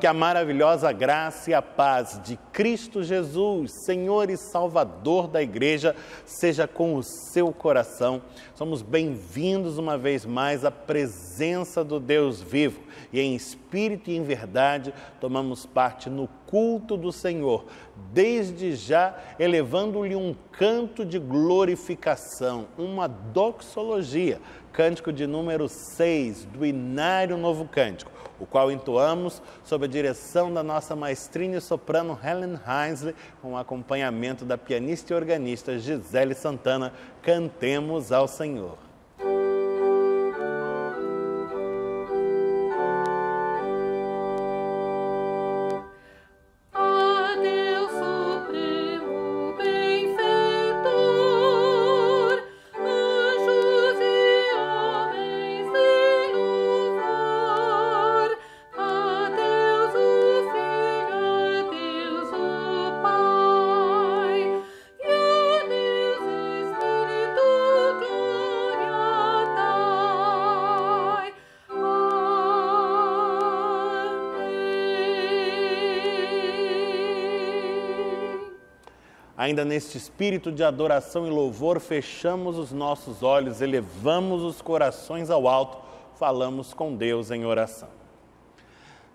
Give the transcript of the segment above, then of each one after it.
a maravilhosa graça e a paz de Cristo Jesus, Senhor e Salvador da Igreja, seja com o seu coração. Somos bem-vindos uma vez mais à presença do Deus vivo e em espírito e em verdade tomamos parte no culto do Senhor, desde já elevando-lhe um canto de glorificação, uma doxologia, cântico de número 6 do Inário Novo Cântico, o qual entoamos sob a direção da nossa maestrina e soprano Helen Heinzle, com o acompanhamento da pianista e organista Gisele Santana. Cantemos ao Senhor. Ainda neste espírito de adoração e louvor, fechamos os nossos olhos, elevamos os corações ao alto, falamos com Deus em oração.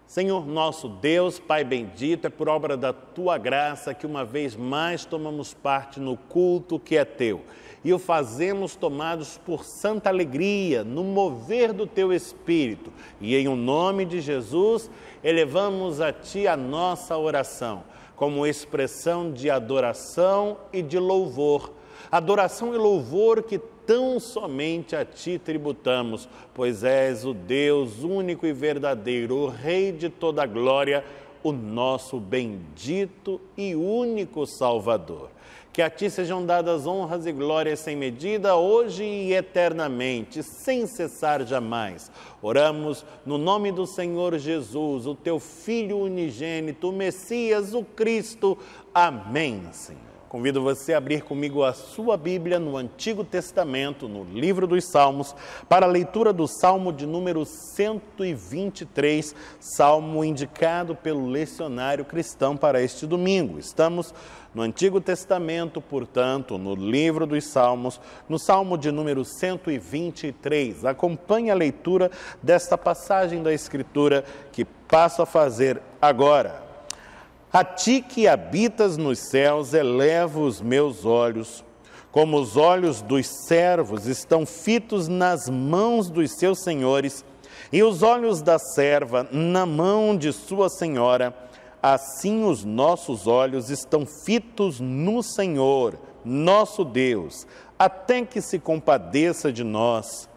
Senhor nosso Deus, Pai bendito, é por obra da Tua graça que uma vez mais tomamos parte no culto que é Teu e o fazemos tomados por santa alegria, no mover do Teu Espírito. E em o nome de Jesus, elevamos a Ti a nossa oração, como expressão de adoração e de louvor. Adoração e louvor que tão somente a Ti tributamos, pois és o Deus único e verdadeiro, o Rei de toda a glória, o nosso bendito e único Salvador. Que a Ti sejam dadas honras e glórias sem medida, hoje e eternamente, sem cessar jamais. Oramos no nome do Senhor Jesus, o Teu Filho unigênito, o Messias, o Cristo. Amém, Senhor. Convido você a abrir comigo a sua Bíblia no Antigo Testamento, no livro dos Salmos, para a leitura do Salmo de número 123, salmo indicado pelo lecionário cristão para este domingo. Estamos no Antigo Testamento, portanto, no livro dos Salmos, no Salmo de número 123. Acompanhe a leitura desta passagem da Escritura que passo a fazer agora. A Ti que habitas nos céus, elevo os meus olhos, como os olhos dos servos estão fitos nas mãos dos seus senhores, e os olhos da serva na mão de sua senhora, assim os nossos olhos estão fitos no Senhor, nosso Deus, até que se compadeça de nós.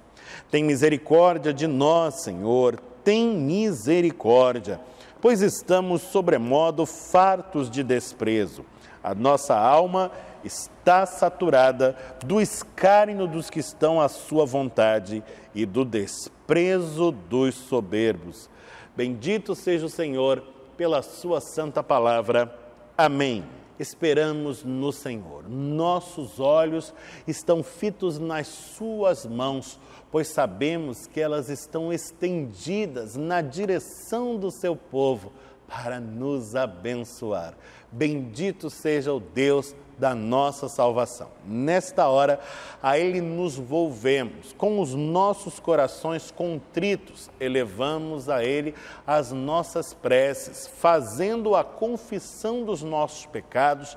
Tem misericórdia de nós, Senhor, tem misericórdia, pois estamos sobremodo fartos de desprezo. A nossa alma está saturada do escárnio dos que estão à sua vontade e do desprezo dos soberbos. Bendito seja o Senhor pela sua santa palavra. Amém. Esperamos no Senhor. Nossos olhos estão fitos nas suas mãos, pois sabemos que elas estão estendidas na direção do seu povo para nos abençoar. Bendito seja o Deus da nossa salvação. Nesta hora, a Ele nos volvemos, com os nossos corações contritos, elevamos a Ele as nossas preces, fazendo a confissão dos nossos pecados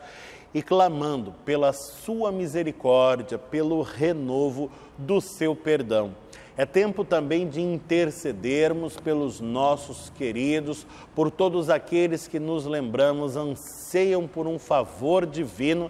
e clamando pela sua misericórdia, pelo renovo do seu perdão. É tempo também de intercedermos pelos nossos queridos, por todos aqueles que nos lembramos, anseiam por um favor divino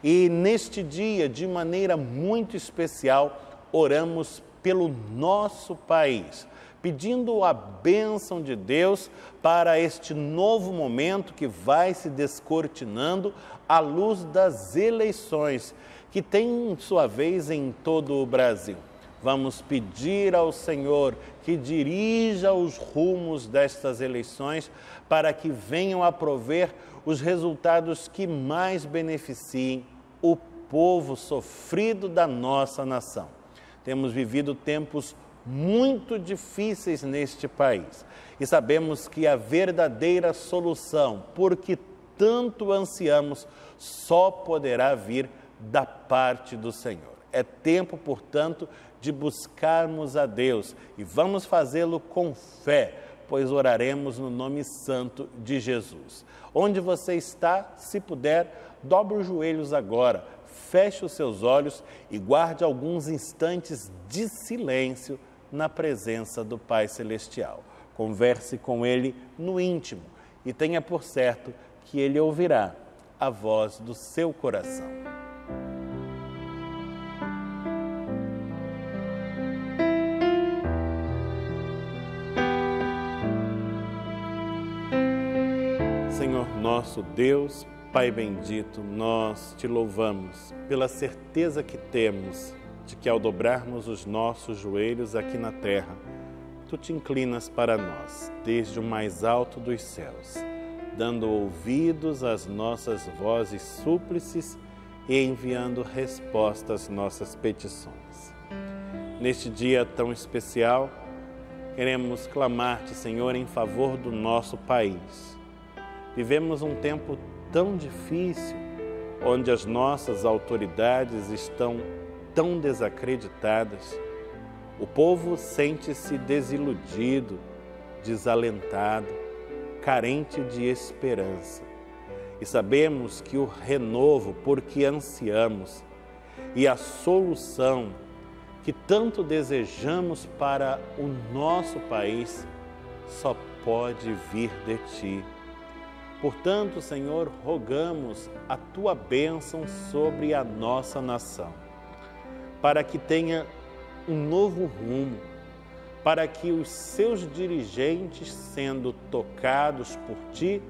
e neste dia, de maneira muito especial, oramos pelo nosso país, pedindo a bênção de Deus para este novo momento que vai se descortinando à luz das eleições, que tem sua vez em todo o Brasil. Vamos pedir ao Senhor que dirija os rumos destas eleições para que venham a prover os resultados que mais beneficiem o povo sofrido da nossa nação. Temos vivido tempos muito difíceis neste país. E sabemos que a verdadeira solução, porque tanto ansiamos, só poderá vir da parte do Senhor. É tempo, portanto, de buscarmos a Deus e vamos fazê-lo com fé, pois oraremos no nome santo de Jesus. Onde você está, se puder, dobre os joelhos agora, feche os seus olhos e guarde alguns instantes de silêncio na presença do Pai Celestial. Converse com Ele no íntimo e tenha por certo que Ele ouvirá a voz do seu coração. Senhor nosso Deus, Pai bendito, nós te louvamos pela certeza que temos de que ao dobrarmos os nossos joelhos aqui na terra, Tu te inclinas para nós, desde o mais alto dos céus, dando ouvidos às nossas vozes súplices e enviando resposta às nossas petições. Neste dia tão especial, queremos clamar-te, Senhor, em favor do nosso país. Vivemos um tempo tão difícil, onde as nossas autoridades estão tão desacreditadas. O povo sente-se desiludido, desalentado, carente de esperança. E sabemos que o renovo, porque ansiamos, e a solução que tanto desejamos para o nosso país, só pode vir de Ti. Portanto, Senhor, rogamos a Tua bênção sobre a nossa nação, para que tenha um novo rumo, para que os seus dirigentes, sendo tocados por Ti,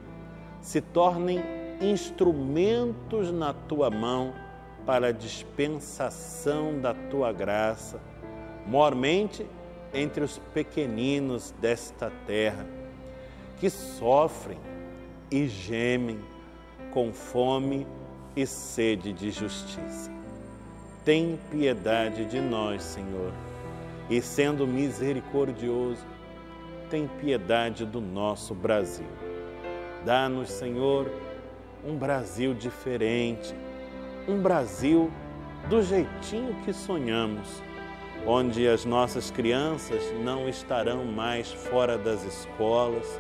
se tornem instrumentos na Tua mão para a dispensação da Tua graça, maiormente entre os pequeninos desta terra, que sofrem e gemem com fome e sede de justiça. Tem piedade de nós, Senhor, e sendo misericordioso, tem piedade do nosso Brasil. Dá-nos, Senhor, um Brasil diferente, um Brasil do jeitinho que sonhamos, onde as nossas crianças não estarão mais fora das escolas,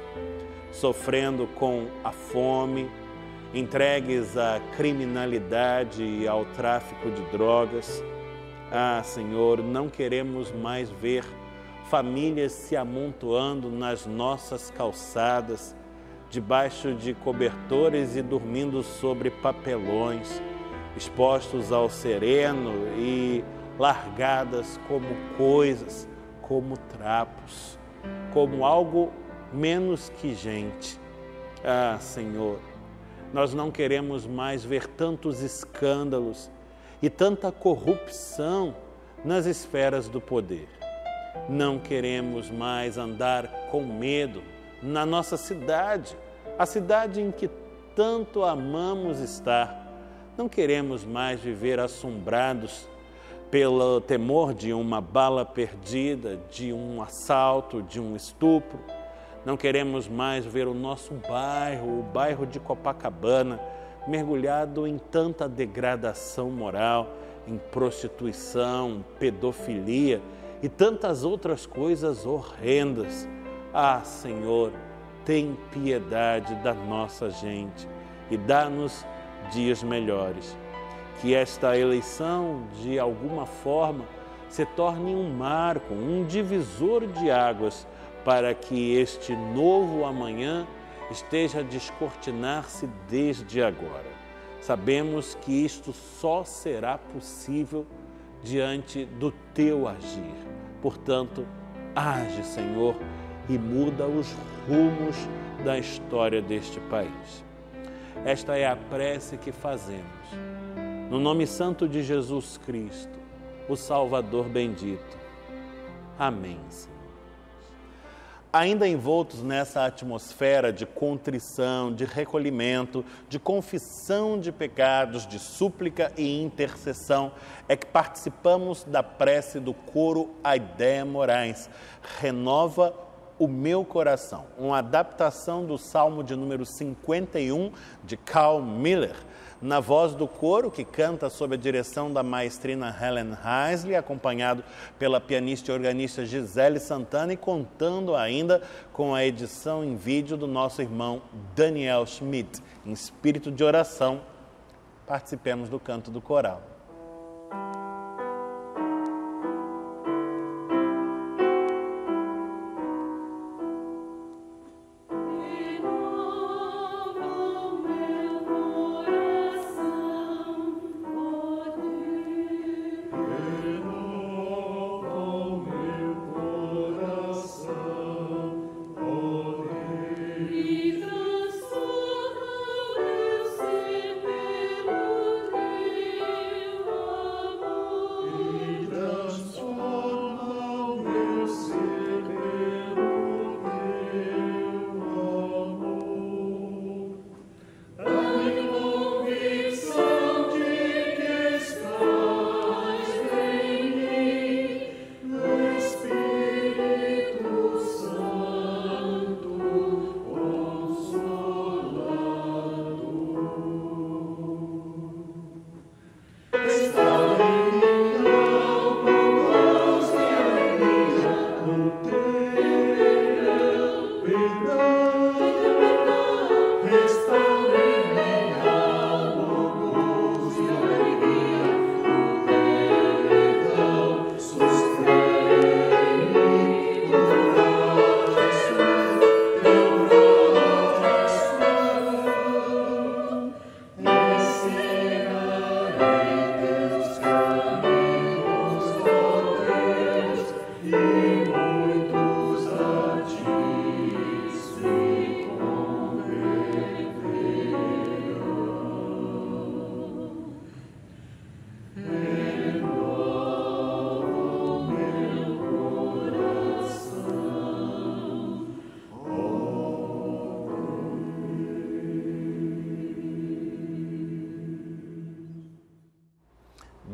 sofrendo com a fome, entregues à criminalidade e ao tráfico de drogas. Ah, Senhor, não queremos mais ver famílias se amontoando nas nossas calçadas, debaixo de cobertores e dormindo sobre papelões, expostos ao sereno e largadas como coisas, como trapos, como algo menos que gente. Ah, Senhor, nós não queremos mais ver tantos escândalos e tanta corrupção nas esferas do poder. Não queremos mais andar com medo na nossa cidade, a cidade em que tanto amamos estar. Não queremos mais viver assombrados pelo temor de uma bala perdida, de um assalto, de um estupro. Não queremos mais ver o nosso bairro, o bairro de Copacabana, mergulhado em tanta degradação moral, em prostituição, pedofilia e tantas outras coisas horrendas. Ah, Senhor, tem piedade da nossa gente e dá-nos dias melhores. Que esta eleição, de alguma forma, se torne um marco, um divisor de águas, para que este novo amanhã esteja a descortinar-se desde agora. Sabemos que isto só será possível diante do Teu agir. Portanto, age, Senhor, e muda os rumos da história deste país. Esta é a prece que fazemos. No nome santo de Jesus Cristo, o Salvador bendito. Amém, Senhor. ainda envoltos nessa atmosfera de contrição, de recolhimento, de confissão de pecados, de súplica e intercessão, é que participamos da prece do coro Aidéia Moraes, Renova o Meu Coração, uma adaptação do Salmo de número 51 de Carl Miller, na voz do coro, que canta sob a direção da maestrina Helen Heisley, acompanhado pela pianista e organista Gisele Santana e contando ainda com a edição em vídeo do nosso irmão Daniel Schmidt. Em espírito de oração, participemos do canto do coral.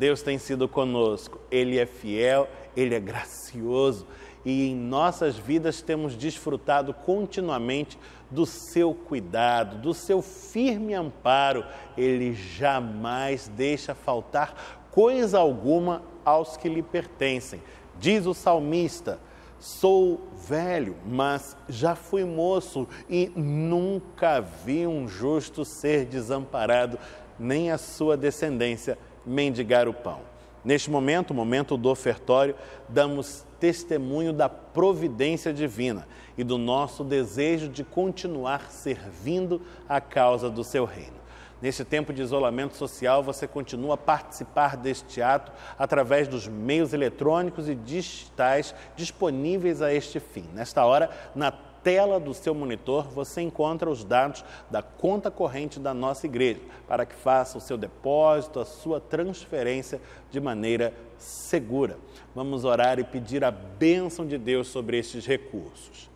Deus tem sido conosco, Ele é fiel, Ele é gracioso e em nossas vidas temos desfrutado continuamente do seu cuidado, do seu firme amparo. Ele jamais deixa faltar coisa alguma aos que lhe pertencem. Diz o salmista: sou velho, mas já fui moço e nunca vi um justo ser desamparado, nem a sua descendência mendigar o pão. Neste momento, o momento do ofertório, damos testemunho da providência divina e do nosso desejo de continuar servindo a causa do seu reino. Neste tempo de isolamento social, você continua a participar deste ato através dos meios eletrônicos e digitais disponíveis a este fim. Nesta hora, na tela do seu monitor, você encontra os dados da conta corrente da nossa igreja, para que faça o seu depósito, a sua transferência de maneira segura. Vamos orar e pedir a bênção de Deus sobre estes recursos.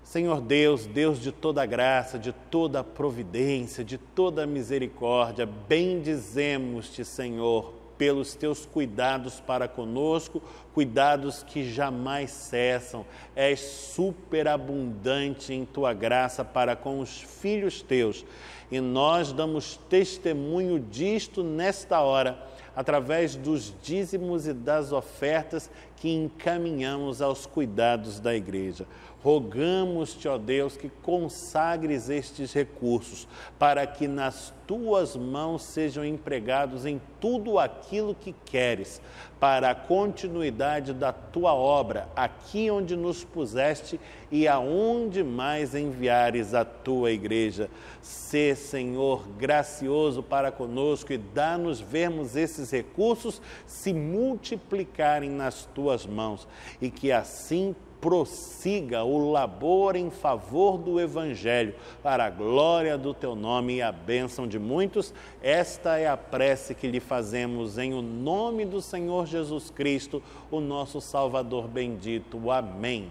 Senhor Deus, Deus de toda graça, de toda providência, de toda misericórdia, bendizemos-te, Senhor, pelos teus cuidados para conosco, cuidados que jamais cessam. És superabundante em tua graça para com os filhos teus. E nós damos testemunho disto nesta hora, através dos dízimos e das ofertas que encaminhamos aos cuidados da igreja. Rogamos-te, ó Deus, que consagres estes recursos para que nas tuas mãos sejam empregados em tudo aquilo que queres, para a continuidade da tua obra, aqui onde nos puseste e aonde mais enviares a tua igreja. Sê, Senhor, gracioso para conosco e dá-nos vermos esses recursos se multiplicarem nas tuas mãos e que assim prossiga o labor em favor do Evangelho, para a glória do teu nome e a bênção de muitos. Esta é a prece que lhe fazemos em o nome do Senhor Jesus Cristo, o nosso Salvador bendito. Amém.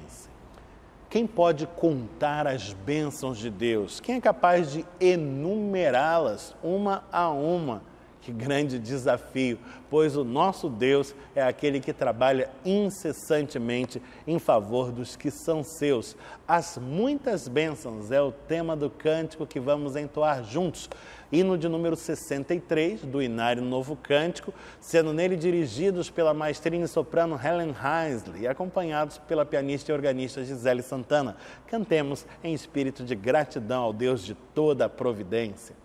Quem pode contar as bênçãos de Deus? Quem é capaz de enumerá-las uma a uma? Que grande desafio, pois o nosso Deus é aquele que trabalha incessantemente em favor dos que são seus. As muitas bênçãos é o tema do cântico que vamos entoar juntos. Hino de número 63, do Inário Novo Cântico, sendo nele dirigidos pela maestrina e soprano Helen Heisley e acompanhados pela pianista e organista Gisele Santana. Cantemos em espírito de gratidão ao Deus de toda a providência.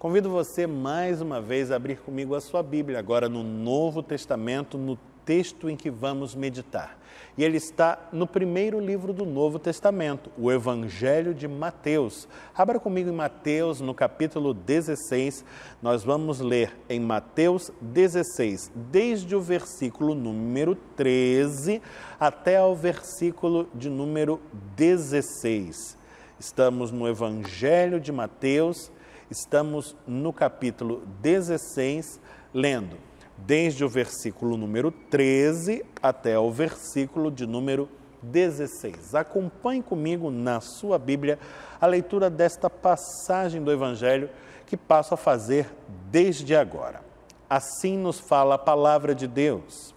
Convido você mais uma vez a abrir comigo a sua Bíblia, agora no Novo Testamento, no texto em que vamos meditar. E ele está no primeiro livro do Novo Testamento, o Evangelho de Mateus. Abra comigo em Mateus, no capítulo 16. Nós vamos ler em Mateus 16, desde o versículo número 13 até ao versículo de número 16. Estamos no Evangelho de Mateus, estamos no capítulo 16, lendo desde o versículo número 13 até o versículo de número 16. Acompanhe comigo na sua Bíblia a leitura desta passagem do Evangelho que passo a fazer desde agora. Assim nos fala a palavra de Deus.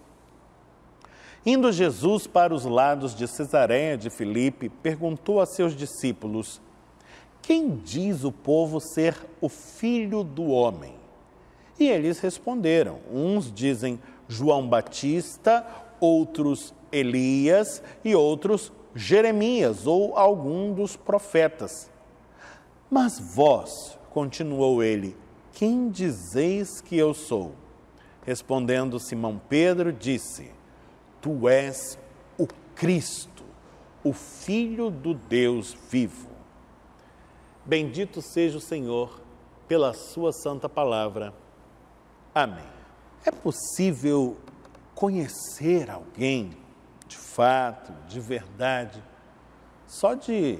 Indo Jesus para os lados de Cesareia de Filipe, perguntou a seus discípulos: quem diz o povo ser o Filho do Homem? E eles responderam, uns dizem João Batista, outros Elias e outros Jeremias ou algum dos profetas. Mas vós, continuou ele: quem dizeis que eu sou? Respondendo Simão Pedro, disse: tu és o Cristo, o Filho do Deus vivo. Bendito seja o Senhor pela sua santa palavra. Amém. É possível conhecer alguém de fato, de verdade, só de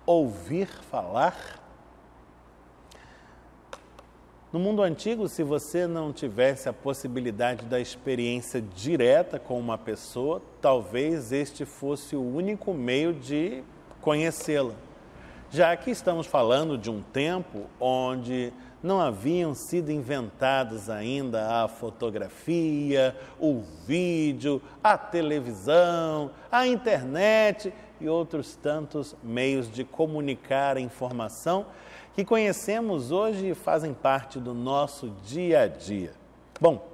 ouvir falar? No mundo antigo, se você não tivesse a possibilidade da experiência direta com uma pessoa, talvez este fosse o único meio de conhecê-la. Já que estamos falando de um tempo onde não haviam sido inventados ainda a fotografia, o vídeo, a televisão, a internet e outros tantos meios de comunicar a informação que conhecemos hoje e fazem parte do nosso dia a dia. Bom,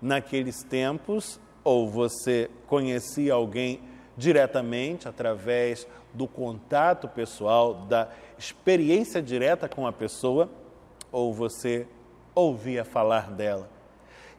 naqueles tempos, ou você conhecia alguém diretamente através do contato pessoal, da experiência direta com a pessoa, ou você ouvia falar dela.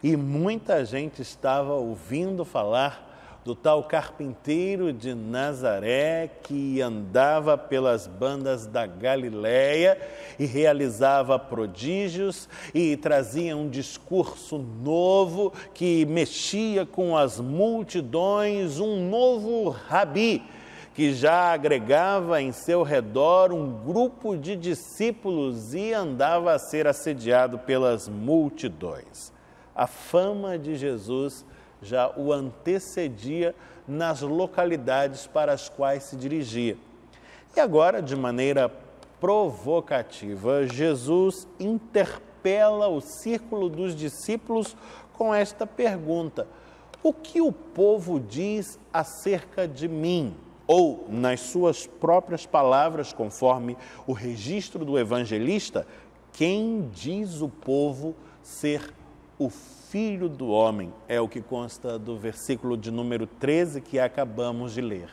E muita gente estava ouvindo falar do tal carpinteiro de Nazaré que andava pelas bandas da Galileia e realizava prodígios e trazia um discurso novo que mexia com as multidões, um novo rabi que já agregava em seu redor um grupo de discípulos e andava a ser assediado pelas multidões. A fama de Jesus já o antecedia nas localidades para as quais se dirigia. E agora, de maneira provocativa, Jesus interpela o círculo dos discípulos com esta pergunta: o que o povo diz acerca de mim? Ou, nas suas próprias palavras, conforme o registro do evangelista, quem diz o povo ser o Filho do Homem? É o que consta do versículo de número 13 que acabamos de ler.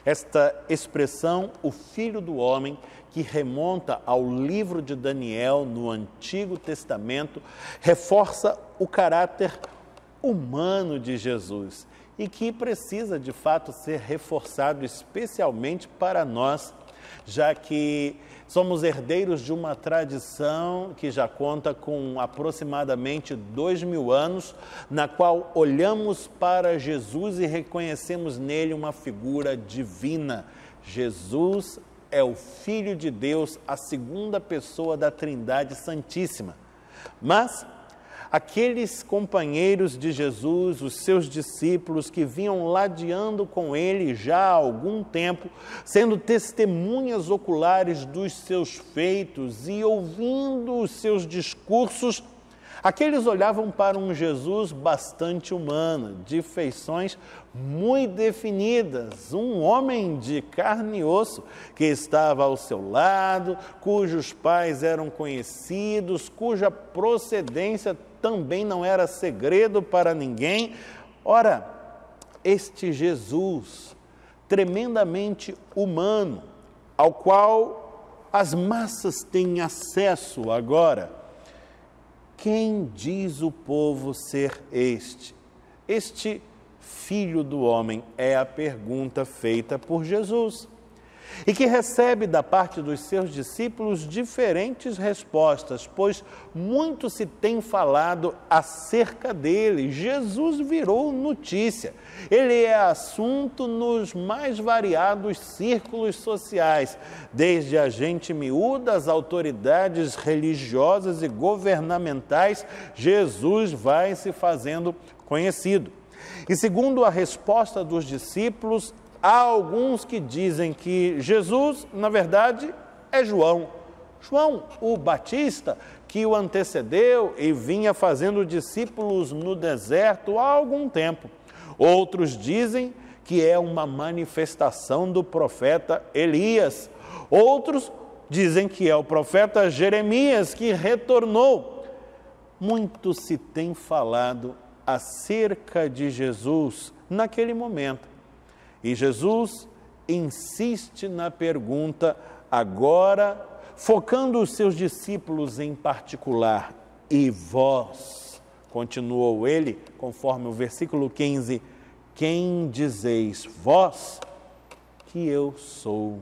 Esta expressão, o Filho do Homem, que remonta ao livro de Daniel no Antigo Testamento, reforça o caráter humano de Jesus e que precisa, de fato, ser reforçado especialmente para nós, já que somos herdeiros de uma tradição que já conta com aproximadamente 2000 anos, na qual olhamos para Jesus e reconhecemos nele uma figura divina. Jesus é o Filho de Deus, a segunda pessoa da Trindade Santíssima. Mas aqueles companheiros de Jesus, os seus discípulos que vinham ladeando com ele já há algum tempo, sendo testemunhas oculares dos seus feitos e ouvindo os seus discursos, aqueles olhavam para um Jesus bastante humano, de feições muito definidas, um homem de carne e osso que estava ao seu lado, cujos pais eram conhecidos, cuja procedência também não era segredo para ninguém. Ora, este Jesus, tremendamente humano, ao qual as massas têm acesso agora, quem diz o povo ser este? Este Filho do Homem é a pergunta feita por Jesus e que recebe da parte dos seus discípulos diferentes respostas, pois muito se tem falado acerca dele. Jesus virou notícia, ele é assunto nos mais variados círculos sociais, desde a gente miúda às autoridades religiosas e governamentais. Jesus vai se fazendo conhecido. E segundo a resposta dos discípulos, há alguns que dizem que Jesus, na verdade, é João. João, o Batista, que o antecedeu e vinha fazendo discípulos no deserto há algum tempo. Outros dizem que é uma manifestação do profeta Elias. Outros dizem que é o profeta Jeremias que retornou. Muito se tem falado acerca de Jesus naquele momento. E Jesus insiste na pergunta agora focando os seus discípulos em particular. E vós, continuou ele, conforme o versículo 15, quem dizeis vós que eu sou?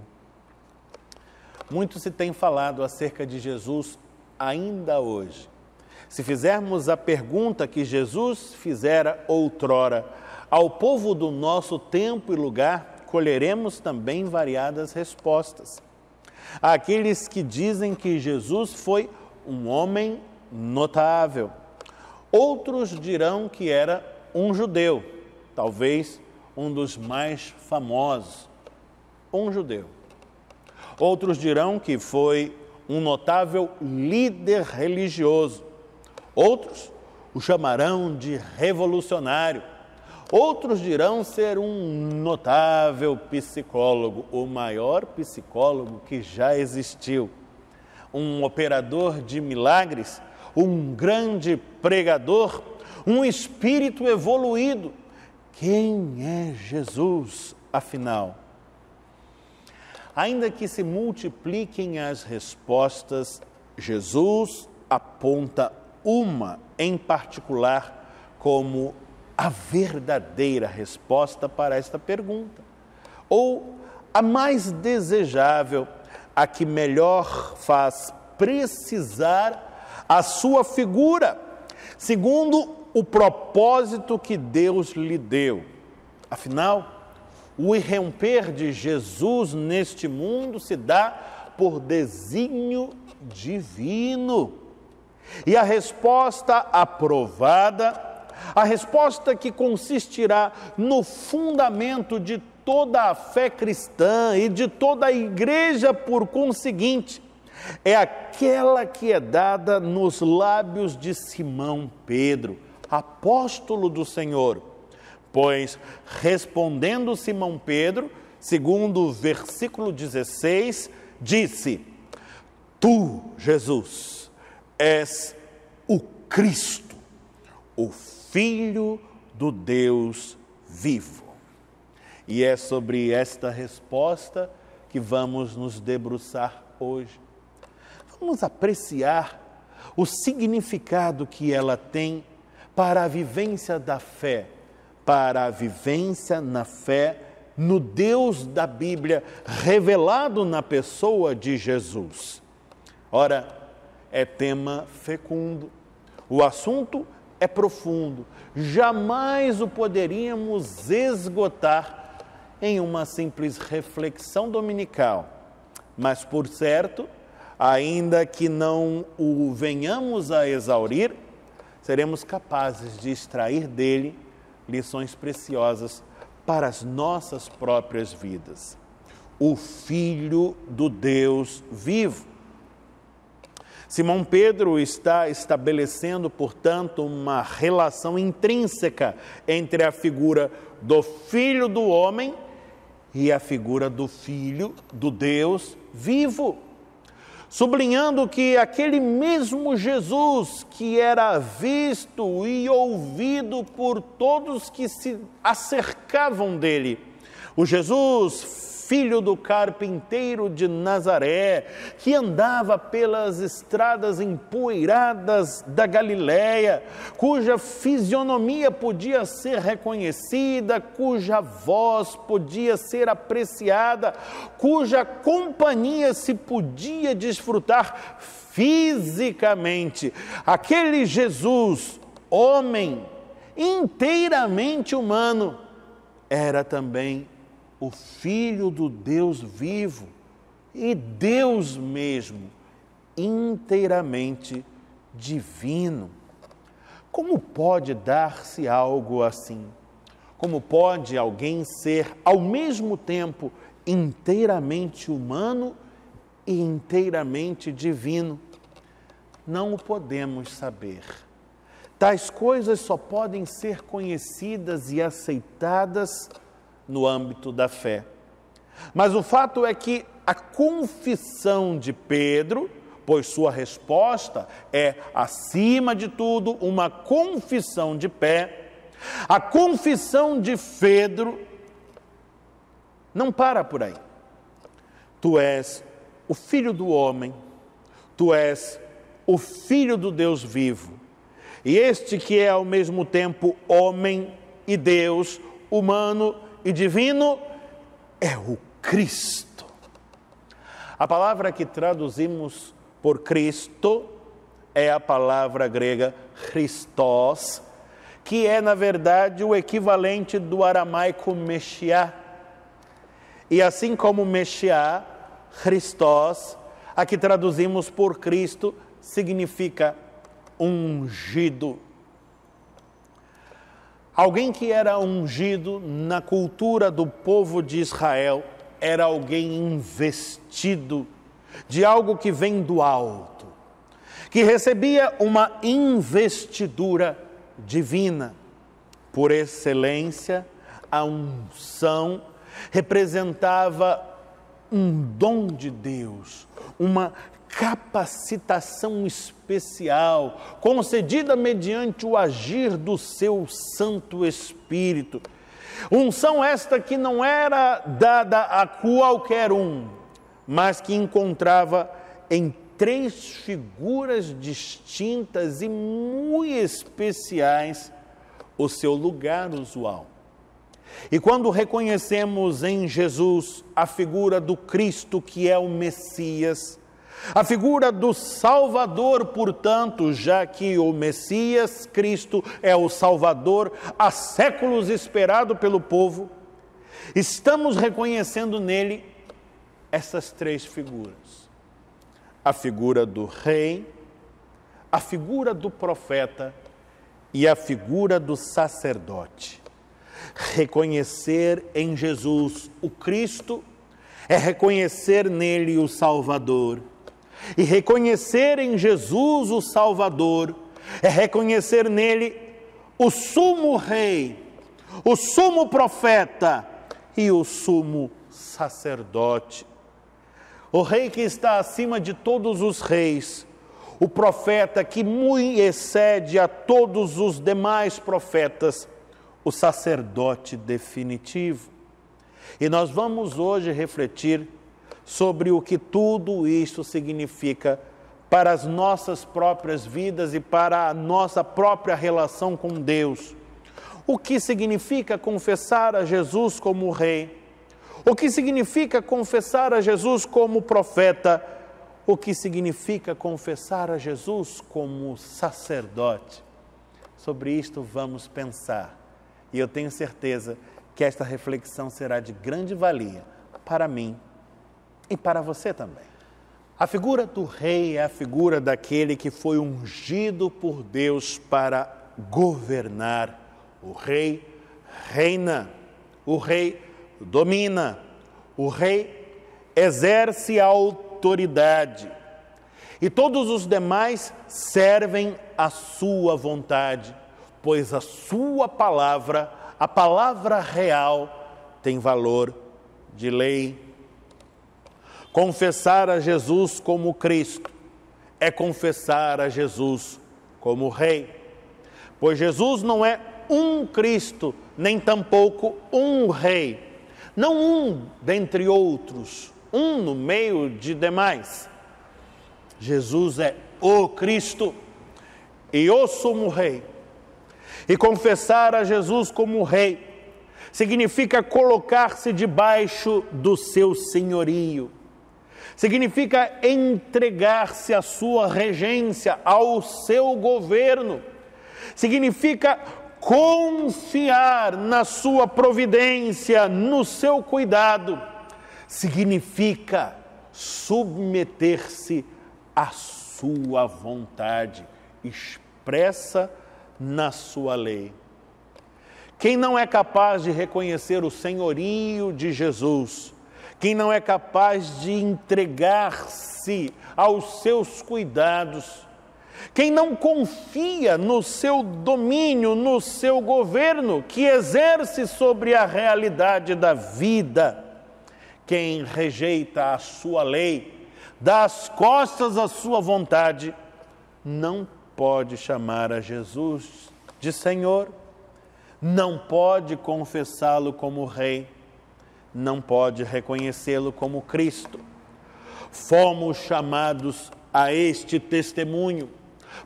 Muito se tem falado acerca de Jesus ainda hoje. Se fizermos a pergunta que Jesus fizera outrora ao povo do nosso tempo e lugar, colheremos também variadas respostas. Há aqueles que dizem que Jesus foi um homem notável. Outros dirão que era um judeu, talvez um dos mais famosos, um judeu. Outros dirão que foi um notável líder religioso. Outros o chamarão de revolucionário. Outros dirão ser um notável psicólogo, o maior psicólogo que já existiu. Um operador de milagres, um grande pregador, um espírito evoluído. Quem é Jesus, afinal? Ainda que se multipliquem as respostas, Jesus aponta uma em particular como a verdadeira resposta para esta pergunta, ou a mais desejável, a que melhor faz precisar a sua figura, segundo o propósito que Deus lhe deu. Afinal, o irromper de Jesus neste mundo se dá por desígnio divino. E a resposta aprovada, a resposta que consistirá no fundamento de toda a fé cristã e de toda a igreja por conseguinte, é aquela que é dada nos lábios de Simão Pedro, apóstolo do Senhor. Pois, respondendo Simão Pedro, segundo o versículo 16, disse: Tu, Jesus, és o Cristo, o Filho do Deus vivo. E é sobre esta resposta que vamos nos debruçar hoje. Vamos apreciar o significado que ela tem para a vivência da fé, para a vivência na fé no Deus da Bíblia, revelado na pessoa de Jesus. Ora, é tema fecundo, o assunto é profundo, jamais o poderíamos esgotar em uma simples reflexão dominical, mas por certo, ainda que não o venhamos a exaurir, seremos capazes de extrair dele lições preciosas para as nossas próprias vidas. O Filho do Deus vivo. Simão Pedro está estabelecendo, portanto, uma relação intrínseca entre a figura do Filho do homem e a figura do Filho do Deus vivo, sublinhando que aquele mesmo Jesus que era visto e ouvido por todos que se acercavam dele, o Jesus, filho do carpinteiro de Nazaré, que andava pelas estradas empoeiradas da Galiléia, cuja fisionomia podia ser reconhecida, cuja voz podia ser apreciada, cuja companhia se podia desfrutar fisicamente. Aquele Jesus, homem, inteiramente humano, era também o Filho do Deus vivo e Deus mesmo, inteiramente divino. Como pode dar-se algo assim? Como pode alguém ser, ao mesmo tempo, inteiramente humano e inteiramente divino? Não o podemos saber. Tais coisas só podem ser conhecidas e aceitadas no âmbito da fé. Mas o fato é que a confissão de Pedro, pois sua resposta é, acima de tudo, uma confissão de fé, a confissão de Pedro não para por aí. Tu és o Filho do homem, tu és o Filho do Deus vivo. E este que é ao mesmo tempo homem e Deus, humano e divino, é o Cristo. A palavra que traduzimos por Cristo é a palavra grega Christos, que é, na verdade, o equivalente do aramaico Messiá. E assim como Messiá, Christos, a que traduzimos por Cristo, significa ungido. Alguém que era ungido na cultura do povo de Israel era alguém investido de algo que vem do alto, que recebia uma investidura divina. Por excelência, a unção representava um dom de Deus, uma capacitação especial, concedida mediante o agir do seu Santo Espírito. Unção esta que não era dada a qualquer um, mas que encontrava em 3 figuras distintas e muito especiais o seu lugar usual. E quando reconhecemos em Jesus a figura do Cristo, que é o Messias, a figura do Salvador, portanto, já que o Messias, Cristo, é o Salvador há séculos esperado pelo povo, estamos reconhecendo nele essas 3 figuras. A figura do rei, a figura do profeta e a figura do sacerdote. Reconhecer em Jesus o Cristo é reconhecer nele o Salvador. E reconhecer em Jesus o Salvador é reconhecer nele o sumo rei, o sumo profeta e o sumo sacerdote. O rei que está acima de todos os reis, o profeta que muito excede a todos os demais profetas, o sacerdote definitivo. E nós vamos hoje refletir sobre o que tudo isto significa para as nossas próprias vidas e para a nossa própria relação com Deus. O que significa confessar a Jesus como Rei? O que significa confessar a Jesus como profeta? O que significa confessar a Jesus como sacerdote? Sobre isto vamos pensar. E eu tenho certeza que esta reflexão será de grande valia para mim e para você também. A figura do rei é a figura daquele que foi ungido por Deus para governar. O rei reina, o rei domina, o rei exerce a autoridade e todos os demais servem à sua vontade, pois a sua palavra, a palavra real, tem valor de lei. Confessar a Jesus como Cristo é confessar a Jesus como Rei, pois Jesus não é um Cristo, nem tampouco um Rei, não um dentre outros, um no meio de demais. Jesus é o Cristo e o sumo Rei. E confessar a Jesus como Rei significa colocar-se debaixo do seu senhorio. Significa entregar-se à sua regência, ao seu governo. Significa confiar na sua providência, no seu cuidado. Significa submeter-se à sua vontade, expressa na sua lei. Quem não é capaz de reconhecer o senhorio de Jesus, quem não é capaz de entregar-se aos seus cuidados, quem não confia no seu domínio, no seu governo, que exerce sobre a realidade da vida, quem rejeita a sua lei, dá as costas à sua vontade, não pode chamar a Jesus de Senhor, não pode confessá-lo como Rei, não pode reconhecê-lo como Cristo. Fomos chamados a este testemunho,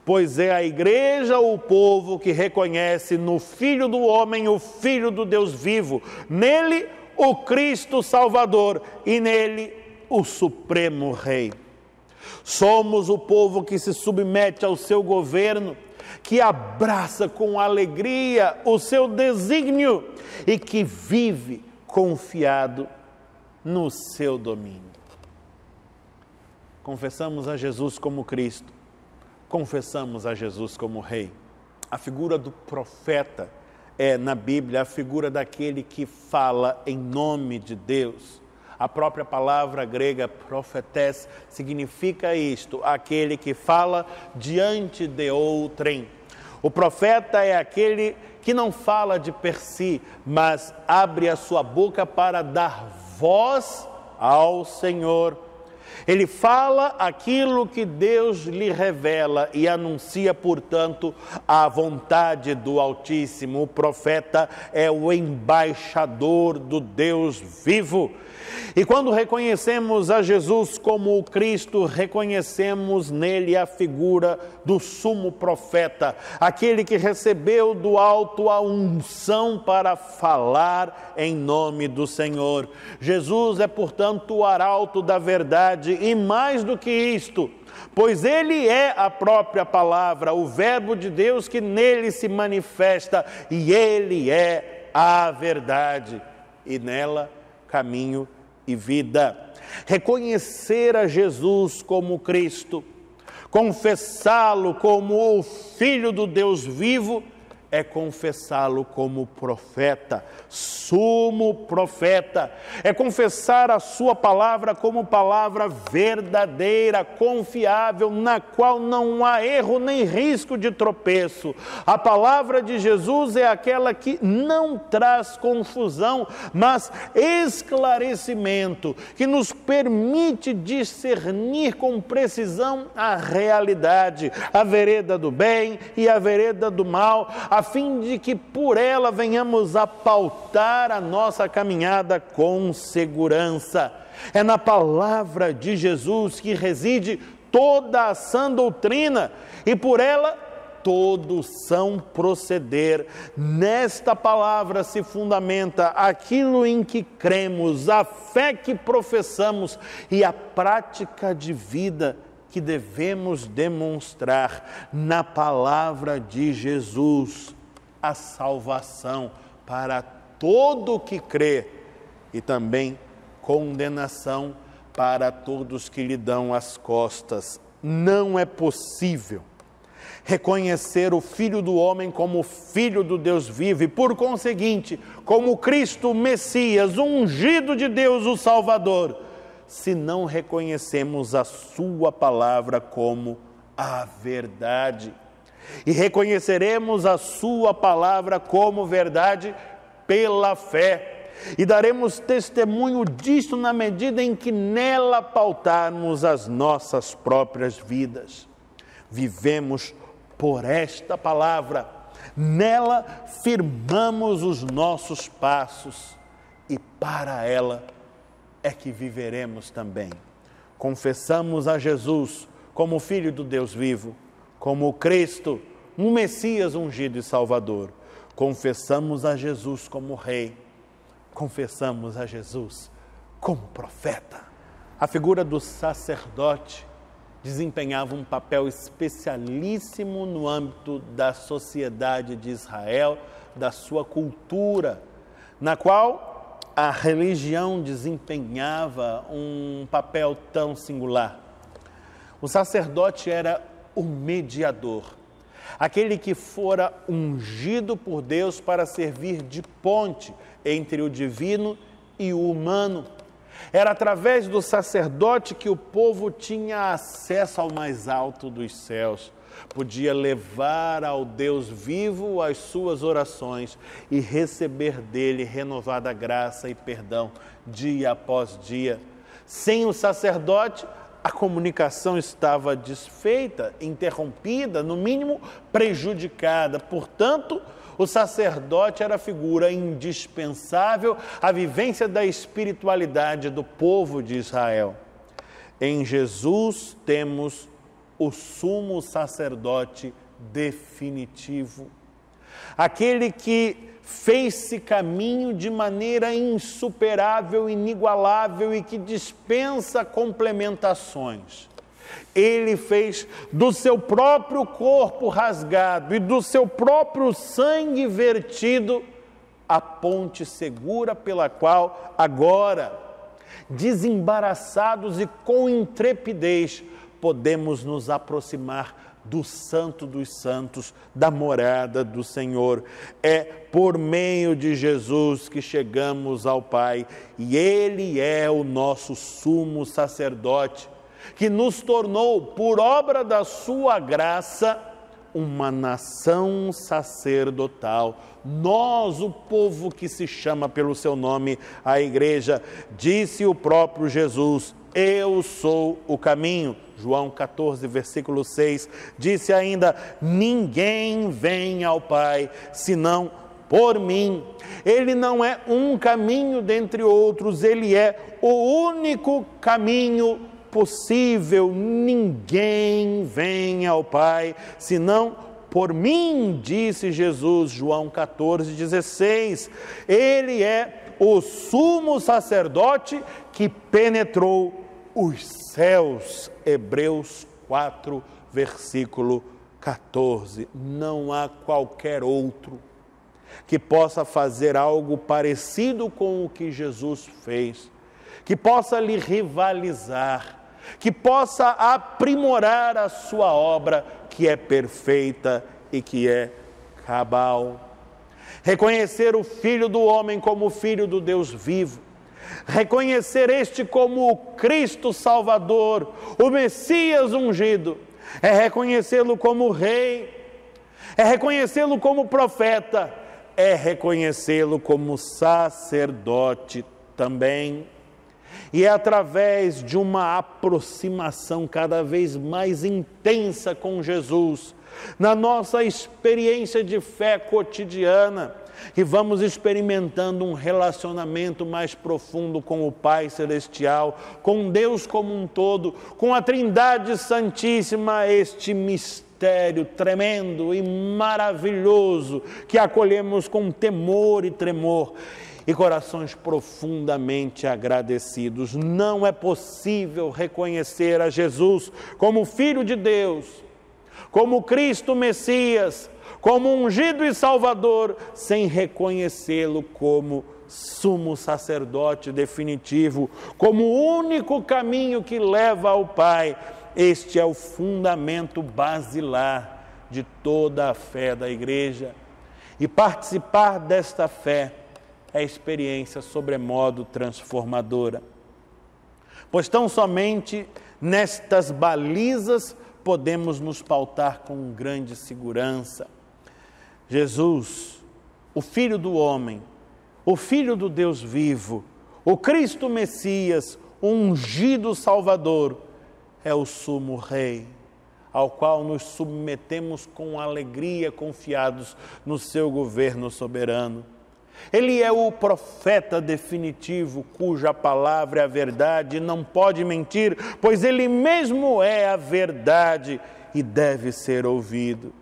pois é a igreja o povo que reconhece no Filho do Homem o Filho do Deus vivo, nele o Cristo Salvador e nele o Supremo Rei. Somos o povo que se submete ao seu governo, que abraça com alegria o seu desígnio e que vive confiado no seu domínio. Confessamos a Jesus como Cristo, confessamos a Jesus como Rei. A figura do profeta é, na Bíblia, a figura daquele que fala em nome de Deus. A própria palavra grega profetes significa isto, aquele que fala diante de outrem. O profeta é aquele que não fala de per si, mas abre a sua boca para dar voz ao Senhor. Ele fala aquilo que Deus lhe revela e anuncia, portanto, a vontade do Altíssimo. O profeta é o embaixador do Deus vivo. E quando reconhecemos a Jesus como o Cristo, reconhecemos nele a figura do sumo profeta, aquele que recebeu do alto a unção para falar em nome do Senhor. Jesus é, portanto, o arauto da verdade e mais do que isto, pois ele é a própria palavra, o verbo de Deus que nele se manifesta e ele é a verdade e nela caminho e vida. Reconhecer a Jesus como Cristo, confessá-lo como o Filho do Deus vivo, é confessá-lo como profeta, sumo profeta, é confessar a sua palavra como palavra verdadeira, confiável, na qual não há erro nem risco de tropeço. A palavra de Jesus é aquela que não traz confusão, mas esclarecimento, que nos permite discernir com precisão a realidade, a vereda do bem e a vereda do mal, a fim de que por ela venhamos a pautar a nossa caminhada com segurança. É na palavra de Jesus que reside toda a sã doutrina e por ela todo são proceder. Nesta palavra se fundamenta aquilo em que cremos, a fé que professamos e a prática de vida que devemos demonstrar. Na palavra de Jesus, a salvação para todo o que crê e também condenação para todos que lhe dão as costas. Não é possível reconhecer o Filho do Homem como Filho do Deus vivo e, por conseguinte, como Cristo, o Messias, o ungido de Deus, o Salvador, se não reconhecemos a sua palavra como a verdade. E reconheceremos a sua palavra como verdade pela fé. E daremos testemunho disto na medida em que nela pautarmos as nossas próprias vidas. Vivemos por esta palavra, nela firmamos os nossos passos e para ela é que viveremos também. Confessamos a Jesus como Filho do Deus vivo, como Cristo, um Messias ungido e Salvador. Confessamos a Jesus como Rei, confessamos a Jesus como profeta. A figura do sacerdote desempenhava um papel especialíssimo no âmbito da sociedade de Israel, da sua cultura, na qual a religião desempenhava um papel tão singular. O sacerdote era o mediador, aquele que fora ungido por Deus para servir de ponte entre o divino e o humano. Era através do sacerdote que o povo tinha acesso ao mais alto dos céus, podia levar ao Deus vivo as suas orações e receber dele renovada graça e perdão dia após dia. Sem o sacerdote, a comunicação estava desfeita, interrompida, no mínimo prejudicada. Portanto, o sacerdote era a figura indispensável à vivência da espiritualidade do povo de Israel. Em Jesus temos o sumo sacerdote definitivo, aquele que fez-se caminho de maneira insuperável, inigualável e que dispensa complementações. Ele fez do seu próprio corpo rasgado e do seu próprio sangue vertido a ponte segura pela qual agora, desembaraçados e com intrepidez, podemos nos aproximar do Santo dos Santos, da morada do Senhor. É por meio de Jesus que chegamos ao Pai, e Ele é o nosso sumo sacerdote, que nos tornou, por obra da sua graça, uma nação sacerdotal. Nós, o povo que se chama pelo seu nome, a igreja, disse o próprio Jesus: eu sou o caminho. João 14, versículo 6, disse ainda: ninguém vem ao Pai, senão por mim. Ele não é um caminho dentre outros, ele é o único caminho possível. Ninguém vem ao Pai, senão por mim, disse Jesus, João 14, 16. Ele é o sumo sacerdote que penetrou os céus, Hebreus 4, versículo 14. Não há qualquer outro que possa fazer algo parecido com o que Jesus fez, que possa lhe rivalizar, que possa aprimorar a sua obra, que é perfeita e que é cabal. Reconhecer o Filho do homem como Filho do Deus vivo, reconhecer este como o Cristo Salvador, o Messias ungido, é reconhecê-lo como Rei, é reconhecê-lo como profeta, é reconhecê-lo como sacerdote também. E é através de uma aproximação cada vez mais intensa com Jesus, na nossa experiência de fé cotidiana, que vamos experimentando um relacionamento mais profundo com o Pai Celestial, com Deus como um todo, com a Trindade Santíssima, este mistério tremendo e maravilhoso que acolhemos com temor e tremor e corações profundamente agradecidos. Não é possível reconhecer a Jesus como Filho de Deus, como Cristo Messias, como ungido e Salvador, sem reconhecê-lo como sumo sacerdote definitivo, como o único caminho que leva ao Pai. Este é o fundamento basilar de toda a fé da Igreja. E participar desta fé é experiência sobremodo transformadora, pois tão somente nestas balizas podemos nos pautar com grande segurança. Jesus, o Filho do homem, o Filho do Deus vivo, o Cristo Messias, o ungido Salvador, é o sumo Rei, ao qual nos submetemos com alegria, confiados no seu governo soberano. Ele é o profeta definitivo, cuja palavra é a verdade e não pode mentir, pois ele mesmo é a verdade e deve ser ouvido.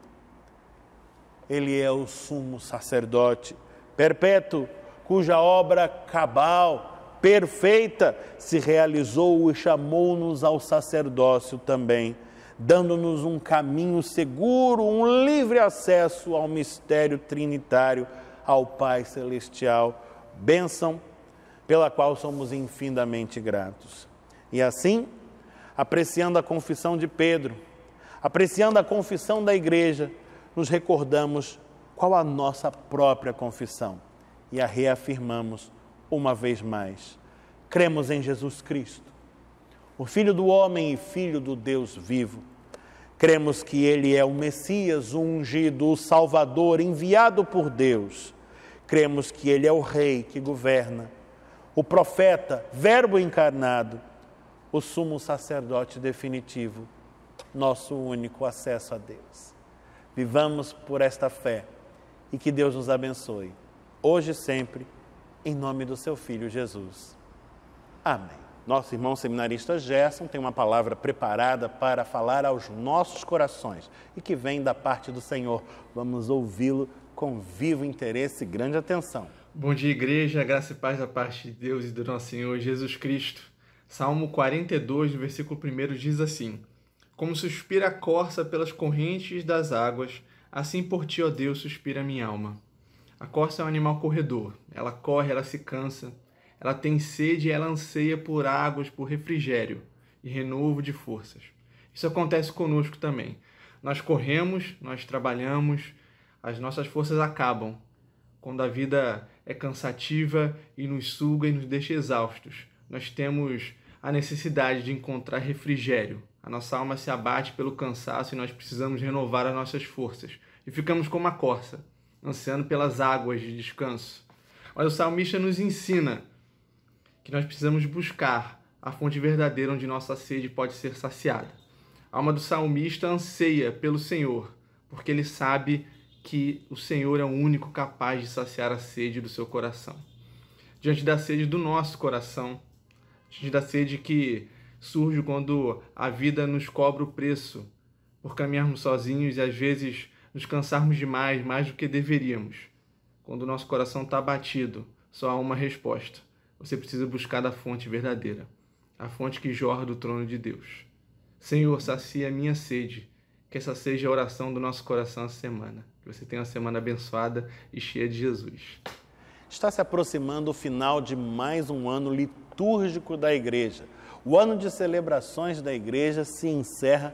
Ele é o sumo sacerdote perpétuo, cuja obra cabal, perfeita, se realizou e chamou-nos ao sacerdócio também, dando-nos um caminho seguro, um livre acesso ao mistério trinitário, ao Pai Celestial, bênção pela qual somos infinitamente gratos. E assim, apreciando a confissão de Pedro, apreciando a confissão da Igreja, nos recordamos qual a nossa própria confissão e a reafirmamos uma vez mais. Cremos em Jesus Cristo, o Filho do homem e Filho do Deus vivo. Cremos que Ele é o Messias, o ungido, o Salvador, enviado por Deus. Cremos que Ele é o Rei que governa, o profeta, Verbo encarnado, o sumo sacerdote definitivo, nosso único acesso a Deus. Vivamos por esta fé e que Deus nos abençoe, hoje e sempre, em nome do seu Filho Jesus. Amém. Nosso irmão seminarista Gerson tem uma palavra preparada para falar aos nossos corações e que vem da parte do Senhor. Vamos ouvi-lo com vivo interesse e grande atenção. Bom dia, igreja, graça e paz da parte de Deus e do nosso Senhor Jesus Cristo. Salmo 42, no versículo 1 diz assim: Como suspira a corça pelas correntes das águas, assim por ti, ó Deus, suspira a minha alma. A corça é um animal corredor, ela corre, ela se cansa, ela tem sede e ela anseia por águas, por refrigério e renovo de forças. Isso acontece conosco também. Nós corremos, nós trabalhamos, as nossas forças acabam. Quando a vida é cansativa e nos suga e nos deixa exaustos, nós temos a necessidade de encontrar refrigério. A nossa alma se abate pelo cansaço e nós precisamos renovar as nossas forças. E ficamos como a corça, ansiando pelas águas de descanso. Mas o salmista nos ensina que nós precisamos buscar a fonte verdadeira onde nossa sede pode ser saciada. A alma do salmista anseia pelo Senhor, porque ele sabe que o Senhor é o único capaz de saciar a sede do seu coração. Diante da sede do nosso coração, diante da sede que surge quando a vida nos cobra o preço por caminharmos sozinhos e às vezes nos cansarmos demais, mais do que deveríamos. Quando o nosso coração está abatido, só há uma resposta. Você precisa buscar da fonte verdadeira, a fonte que jorra do trono de Deus. Senhor, sacia a minha sede, que essa seja a oração do nosso coração essa semana. Que você tenha uma semana abençoada e cheia de Jesus. Está se aproximando o final de mais um ano litúrgico da Igreja. O ano de celebrações da Igreja se encerra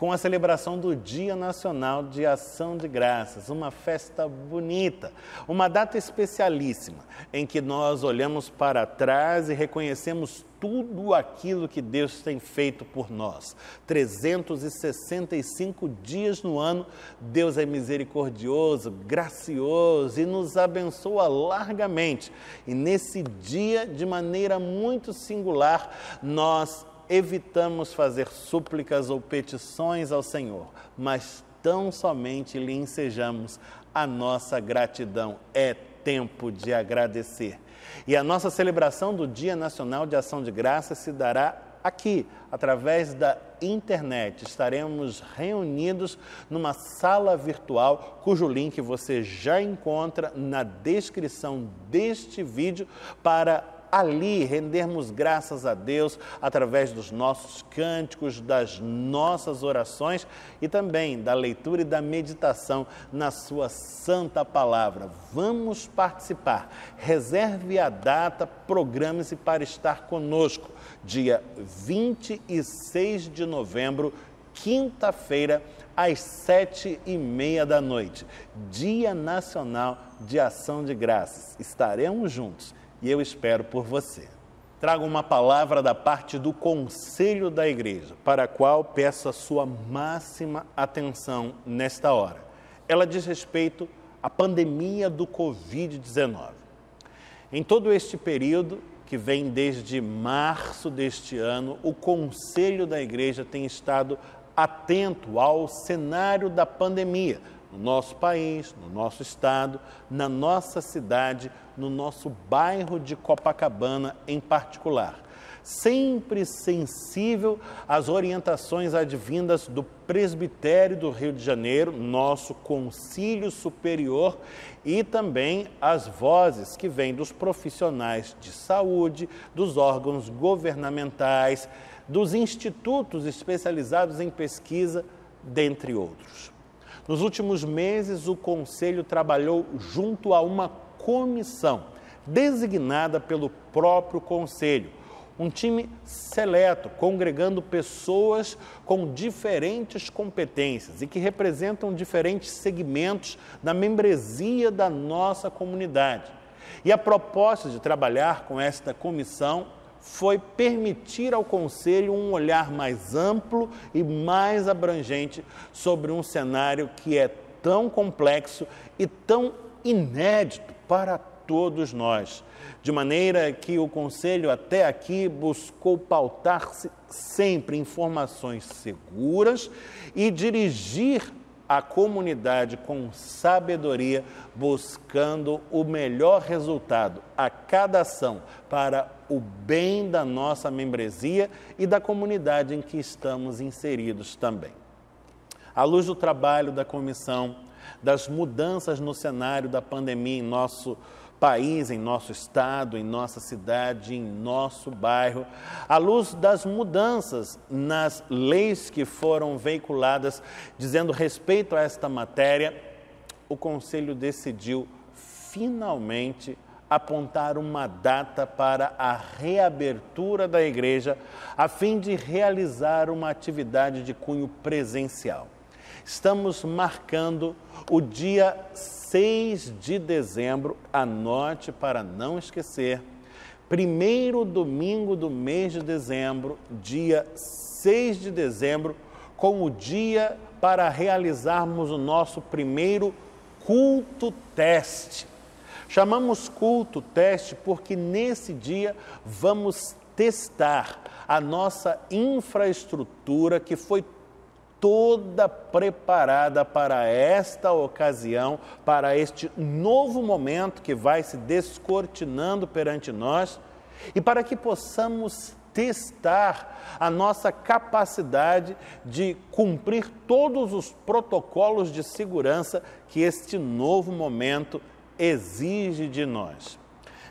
com a celebração do Dia Nacional de Ação de Graças, uma festa bonita, uma data especialíssima, em que nós olhamos para trás e reconhecemos tudo aquilo que Deus tem feito por nós. 365 dias no ano, Deus é misericordioso, gracioso e nos abençoa largamente. E nesse dia, de maneira muito singular, nós evitamos fazer súplicas ou petições ao Senhor, mas tão somente lhe ensejamos a nossa gratidão. É tempo de agradecer. E a nossa celebração do Dia Nacional de Ação de Graças se dará aqui, através da internet. Estaremos reunidos numa sala virtual, cujo link você já encontra na descrição deste vídeo, para ali rendermos graças a Deus através dos nossos cânticos, das nossas orações e também da leitura e da meditação na sua santa palavra. Vamos participar. Reserve a data, programe-se para estar conosco. Dia 26 de novembro, quinta-feira, às 7h30 da noite. Dia Nacional de Ação de Graças. Estaremos juntos. E eu espero por você. Trago uma palavra da parte do Conselho da Igreja, para a qual peço a sua máxima atenção nesta hora. Ela diz respeito à pandemia do Covid-19. Em todo este período, que vem desde março deste ano, o Conselho da Igreja tem estado atento ao cenário da pandemia, no nosso país, no nosso estado, na nossa cidade, no nosso bairro de Copacabana em particular. Sempre sensível às orientações advindas do Presbitério do Rio de Janeiro, nosso Concílio Superior, e também às vozes que vêm dos profissionais de saúde, dos órgãos governamentais, dos institutos especializados em pesquisa, dentre outros. Nos últimos meses, o Conselho trabalhou junto a uma comissão designada pelo próprio Conselho, um time seleto, congregando pessoas com diferentes competências e que representam diferentes segmentos da membresia da nossa comunidade. E a proposta de trabalhar com esta comissão foi permitir ao Conselho um olhar mais amplo e mais abrangente sobre um cenário que é tão complexo e tão inédito para todos nós. De maneira que o Conselho até aqui buscou pautar-se sempre informações seguras e dirigir a comunidade com sabedoria, buscando o melhor resultado a cada ação para o bem da nossa membresia e da comunidade em que estamos inseridos também. À luz do trabalho da comissão, das mudanças no cenário da pandemia em nosso país, em nosso estado, em nossa cidade, em nosso bairro, à luz das mudanças nas leis que foram veiculadas dizendo respeito a esta matéria, o Conselho decidiu finalmente apontar uma data para a reabertura da igreja a fim de realizar uma atividade de cunho presencial. Estamos marcando o dia 6 de dezembro, anote para não esquecer, primeiro domingo do mês de dezembro, dia 6 de dezembro, com o dia para realizarmos o nosso primeiro culto teste. Chamamos culto teste porque nesse dia vamos testar a nossa infraestrutura que foi toda preparada para esta ocasião, para este novo momento que vai se descortinando perante nós e para que possamos testar a nossa capacidade de cumprir todos os protocolos de segurança que este novo momento exige de nós.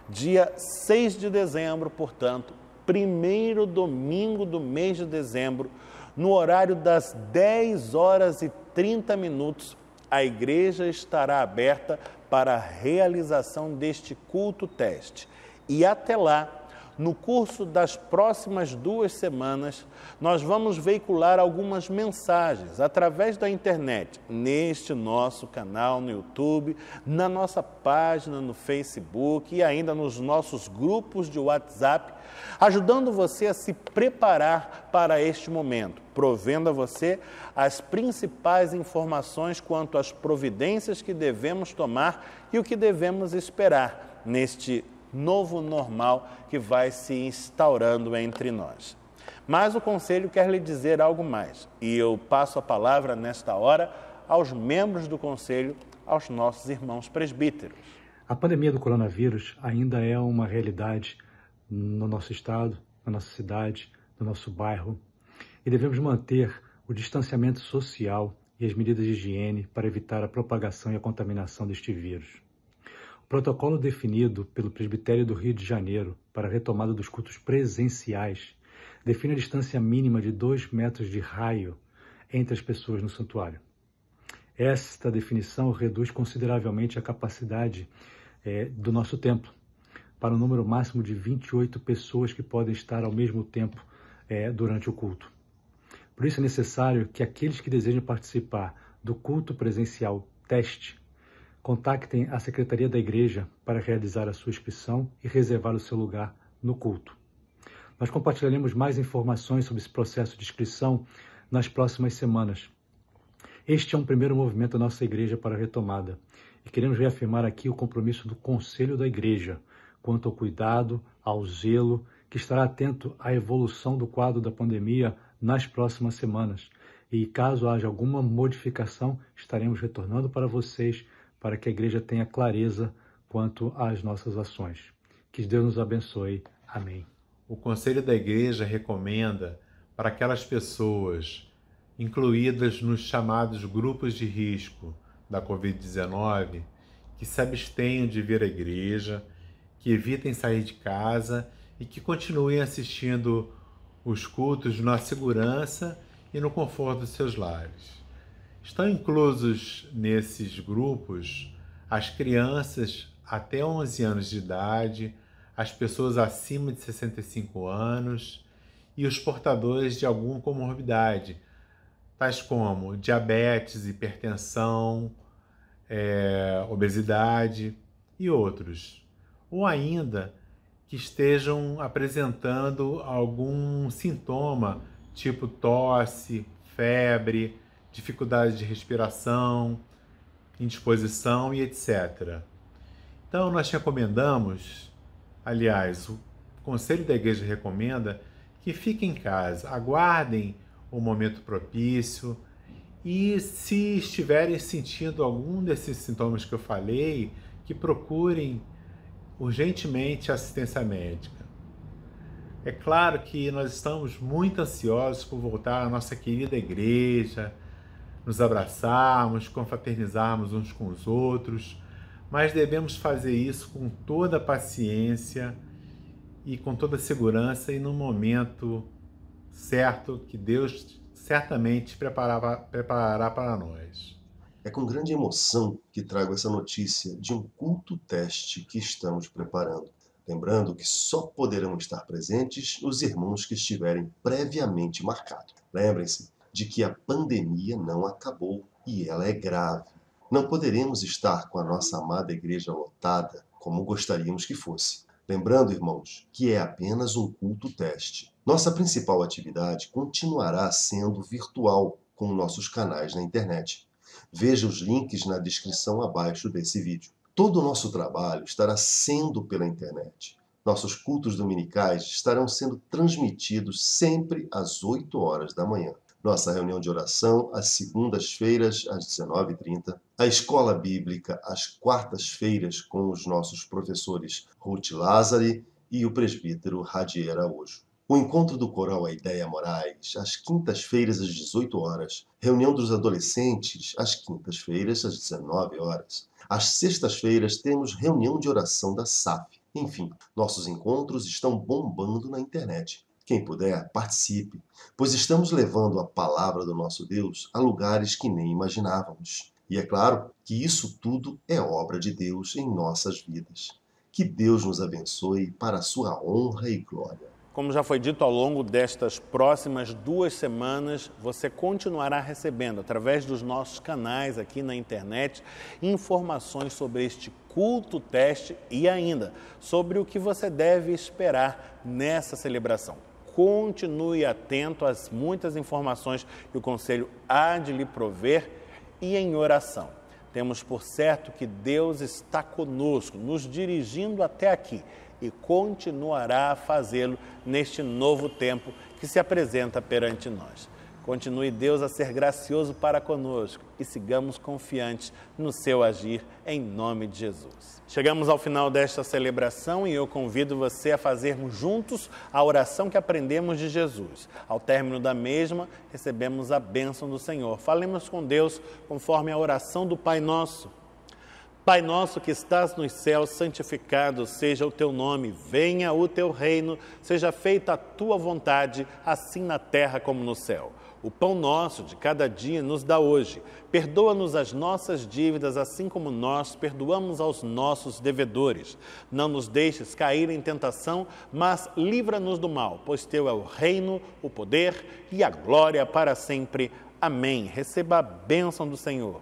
Dia 6 de dezembro, portanto, primeiro domingo do mês de dezembro, no horário das 10h30, a igreja estará aberta para a realização deste culto teste. E até lá, no curso das próximas 2 semanas, nós vamos veicular algumas mensagens através da internet, neste nosso canal no YouTube, na nossa página no Facebook e ainda nos nossos grupos de WhatsApp, ajudando você a se preparar para este momento, provendo a você as principais informações quanto às providências que devemos tomar e o que devemos esperar neste novo normal que vai se instaurando entre nós. Mas o Conselho quer lhe dizer algo mais, e eu passo a palavra nesta hora aos membros do Conselho, aos nossos irmãos presbíteros. A pandemia do coronavírus ainda é uma realidade no nosso estado, na nossa cidade, no nosso bairro, e devemos manter o distanciamento social e as medidas de higiene para evitar a propagação e a contaminação deste vírus. O protocolo definido pelo Presbitério do Rio de Janeiro para a retomada dos cultos presenciais define a distância mínima de 2 metros de raio entre as pessoas no santuário. Esta definição reduz consideravelmente a capacidade do nosso templo, para um número máximo de 28 pessoas que podem estar ao mesmo tempo durante o culto. Por isso é necessário que aqueles que desejam participar do culto presencial teste contactem a Secretaria da Igreja para realizar a sua inscrição e reservar o seu lugar no culto. Nós compartilharemos mais informações sobre esse processo de inscrição nas próximas semanas. Este é um primeiro movimento da nossa Igreja para a retomada e queremos reafirmar aqui o compromisso do Conselho da Igreja quanto ao cuidado, ao zelo, que estará atento à evolução do quadro da pandemia nas próximas semanas. E caso haja alguma modificação, estaremos retornando para vocês para que a Igreja tenha clareza quanto às nossas ações. Que Deus nos abençoe. Amém. O Conselho da Igreja recomenda para aquelas pessoas incluídas nos chamados grupos de risco da Covid-19 que se abstenham de vir à igreja, que evitem sair de casa e que continuem assistindo os cultos na segurança e no conforto dos seus lares. Estão inclusos nesses grupos as crianças até 11 anos de idade, as pessoas acima de 65 anos e os portadores de alguma comorbidade, tais como diabetes, hipertensão, obesidade e outros. Ou ainda que estejam apresentando algum sintoma, tipo tosse, febre, dificuldade de respiração, indisposição e etc. Então, nós recomendamos, aliás, o Conselho da Igreja recomenda que fiquem em casa, aguardem o momento propício E se estiverem sentindo algum desses sintomas que eu falei, que procurem urgentemente assistência médica. É claro que nós estamos muito ansiosos por voltar à nossa querida igreja, nos abraçarmos, confraternizarmos uns com os outros, mas devemos fazer isso com toda a paciência e com toda a segurança e no momento certo que Deus certamente preparará para nós. É com grande emoção que trago essa notícia de um culto teste que estamos preparando. Lembrando que só poderão estar presentes os irmãos que estiverem previamente marcados. Lembrem-se de que a pandemia não acabou e ela é grave. Não poderemos estar com a nossa amada igreja lotada como gostaríamos que fosse. Lembrando, irmãos, que é apenas um culto teste. Nossa principal atividade continuará sendo virtual com nossos canais na internet. Veja os links na descrição abaixo desse vídeo. Todo o nosso trabalho estará sendo pela internet. Nossos cultos dominicais estarão sendo transmitidos sempre às 8 horas da manhã. Nossa reunião de oração às segundas-feiras, às 19h30. A escola bíblica às quartas-feiras com os nossos professores Ruth Lázari e o presbítero Radier Araújo. O encontro do coral A Ideia Moraes, às quintas-feiras, às 18 horas. Reunião dos adolescentes, às quintas-feiras, às 19 horas. Às sextas-feiras, temos reunião de oração da SAF. Enfim, nossos encontros estão bombando na internet. Quem puder, participe, pois estamos levando a palavra do nosso Deus a lugares que nem imaginávamos. E é claro que isso tudo é obra de Deus em nossas vidas. Que Deus nos abençoe para a sua honra e glória. Como já foi dito, ao longo destas próximas 2 semanas, você continuará recebendo, através dos nossos canais aqui na internet, informações sobre este culto teste e ainda sobre o que você deve esperar nessa celebração. Continue atento às muitas informações que o Conselho há de lhe prover e em oração. Temos por certo que Deus está conosco, nos dirigindo até aqui e continuará a fazê-lo neste novo tempo que se apresenta perante nós. Continue Deus a ser gracioso para conosco e sigamos confiantes no seu agir, em nome de Jesus. Chegamos ao final desta celebração e eu convido você a fazermos juntos a oração que aprendemos de Jesus. Ao término da mesma, recebemos a bênção do Senhor. Falemos com Deus conforme a oração do Pai Nosso. Pai nosso que estás nos céus, santificado seja o teu nome, venha o teu reino, seja feita a tua vontade, assim na terra como no céu. O pão nosso de cada dia nos dá hoje. Perdoa-nos as nossas dívidas, assim como nós perdoamos aos nossos devedores. Não nos deixes cair em tentação, mas livra-nos do mal, pois teu é o reino, o poder e a glória para sempre. Amém. Receba a bênção do Senhor.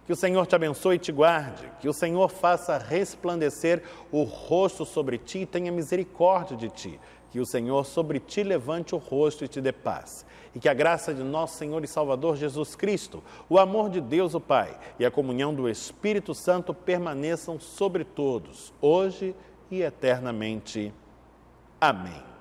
Que o Senhor te abençoe e te guarde, que o Senhor faça resplandecer o rosto sobre ti e tenha misericórdia de ti, que o Senhor sobre ti levante o rosto e te dê paz. E que a graça de nosso Senhor e Salvador Jesus Cristo, o amor de Deus o Pai e a comunhão do Espírito Santo permaneçam sobre todos, hoje e eternamente. Amém.